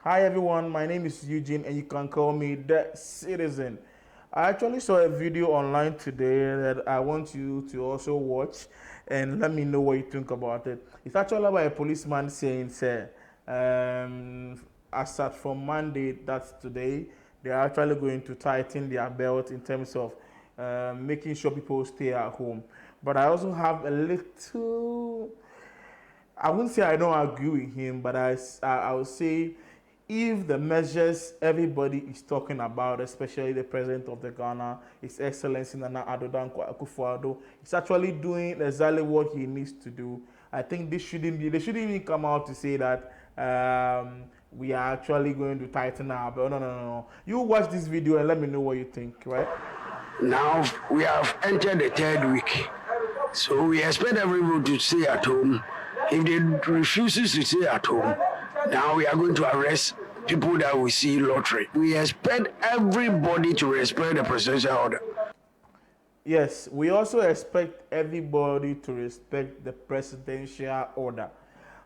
Hi everyone, my name is Eugene and you can call me The Citizen. I actually saw a video online today that I want you to also watch and let me know what you think about it. It's actually about a policeman saying, say, as at from Monday, that's today, they're actually going to tighten their belt in terms of making sure people stay at home. But I also have a little, I wouldn't say I don't agree with him, but I would say if the measures everybody is talking about, especially the president of the Ghana, His Excellency Nana Addo Dankwa Akufo-Addo, is actually doing exactly what he needs to do. I think this shouldn't be. They shouldn't even come out to say that we are actually going to tighten up. No, no, no, no. You watch this video and let me know what you think, right? Now we have entered the third week, so we expect everyone to stay at home. If they refuses to stay at home, now we are going to arrest people that we see lottery. We expect everybody to respect the presidential order. Yes, we also expect everybody to respect the presidential order.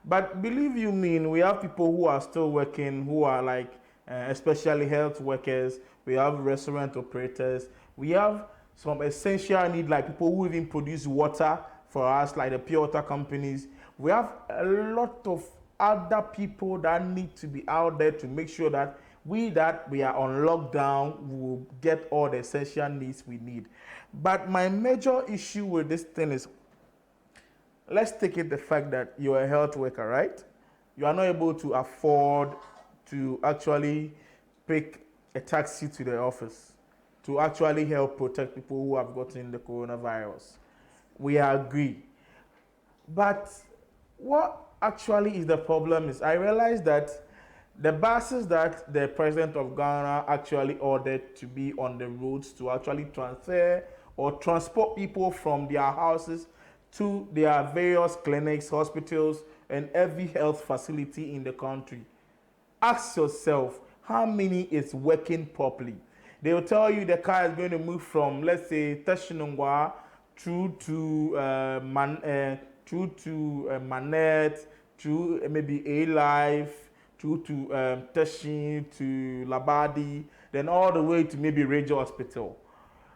But believe you me, we have people who are still working, who are like, especially health workers. We have restaurant operators. We have some essential need, like people who even produce water for us, like the pure water companies. We have a lot of other people that need to be out there to make sure that we are on lockdown will get all the essential needs we need. But my major issue with this thing is, let's take it the fact that you're a health worker, right? You are not able to afford to actually pick a taxi to the office to actually help protect people who have gotten the coronavirus. We agree. But what actually is the problem is I realize that the buses that the president of Ghana actually ordered to be on the roads to actually transfer or transport people from their houses to their various clinics, hospitals, and every health facility in the country. Ask yourself how many is working properly. They will tell you the car is going to move from, let's say, Teshinungwa through to Manet, through maybe A Life, through to Teshin, to Labadi, then all the way to maybe Radio Hospital.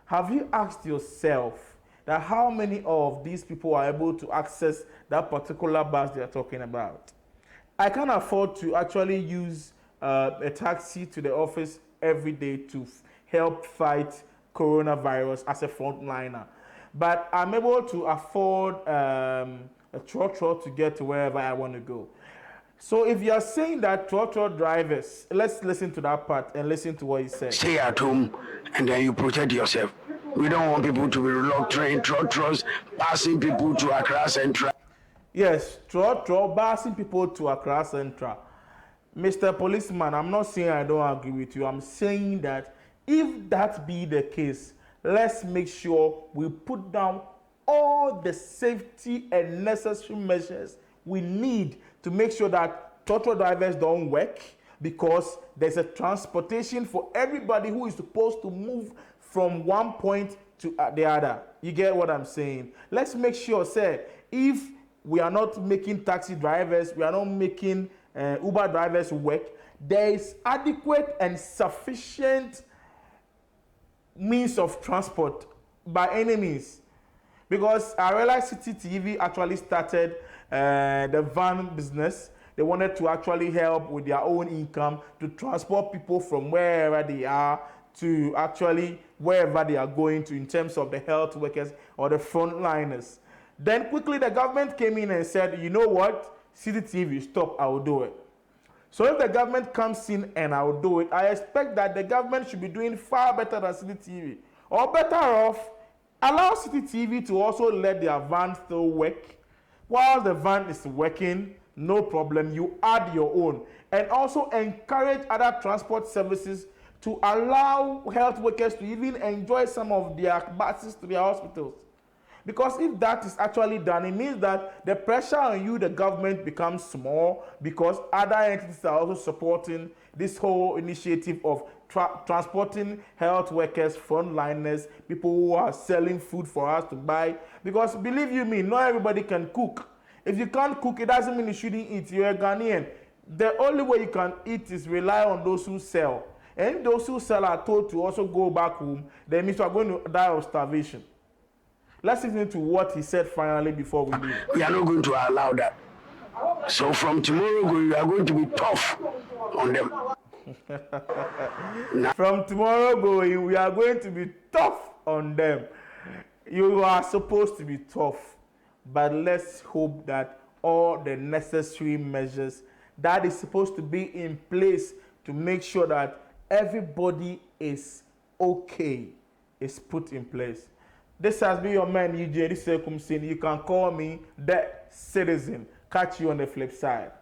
Have you asked yourself that how many of these people are able to access that particular bus they are talking about? I can't afford to actually use a taxi to the office every day to help fight coronavirus as a frontliner. But I'm able to afford a trotro to get to wherever I want to go. So if you're saying that trotro drivers, let's listen to that part and listen to what he said. Stay at home and then you protect yourself. We don't want people to be reluctant, trotros, passing people to Accra Central. Yes, trotro passing people to Accra Central. Mr. Policeman, I'm not saying I don't agree with you. I'm saying that if that be the case, let's make sure we put down all the safety and necessary measures we need to make sure that trotro drivers don't work, because there's a transportation for everybody who is supposed to move from one point to the other. You get what I'm saying? Let's make sure, say, if we are not making taxi drivers, we are not making Uber drivers work, there is adequate and sufficient means of transport by any means. Because I realized City TV actually started the van business. They wanted to actually help with their own income to transport people from wherever they are to actually wherever they are going to in terms of the health workers or the frontliners. Then quickly the government came in and said, you know what, City TV, stop, I will do it. So if the government comes in and I will do it, I expect that the government should be doing far better than City TV. Or better off, allow City TV to also let their van still work. While the van is working, no problem, you add your own. And also encourage other transport services to allow health workers to even enjoy some of their buses to their hospitals. Because if that is actually done, it means that the pressure on you, the government, becomes small, because other entities are also supporting this whole initiative of transporting health workers, frontliners, people who are selling food for us to buy. Because believe you me, not everybody can cook. If you can't cook, it doesn't mean you shouldn't eat. You're a Ghanaian. The only way you can eat is rely on those who sell. And if those who sell are told to also go back home, then means we are going to die of starvation. Let's listen to what he said finally before we leave. We are not going to allow that. So from tomorrow, we are going to be tough on them. From tomorrow going, we are going to be tough on them. You are supposed to be tough, but let's hope that all the necessary measures that is supposed to be in place to make sure that everybody is okay is put in place. This has been your man, Eugene. This is Ekum Sin. You can call me the Citizen. Catch you on the flip side.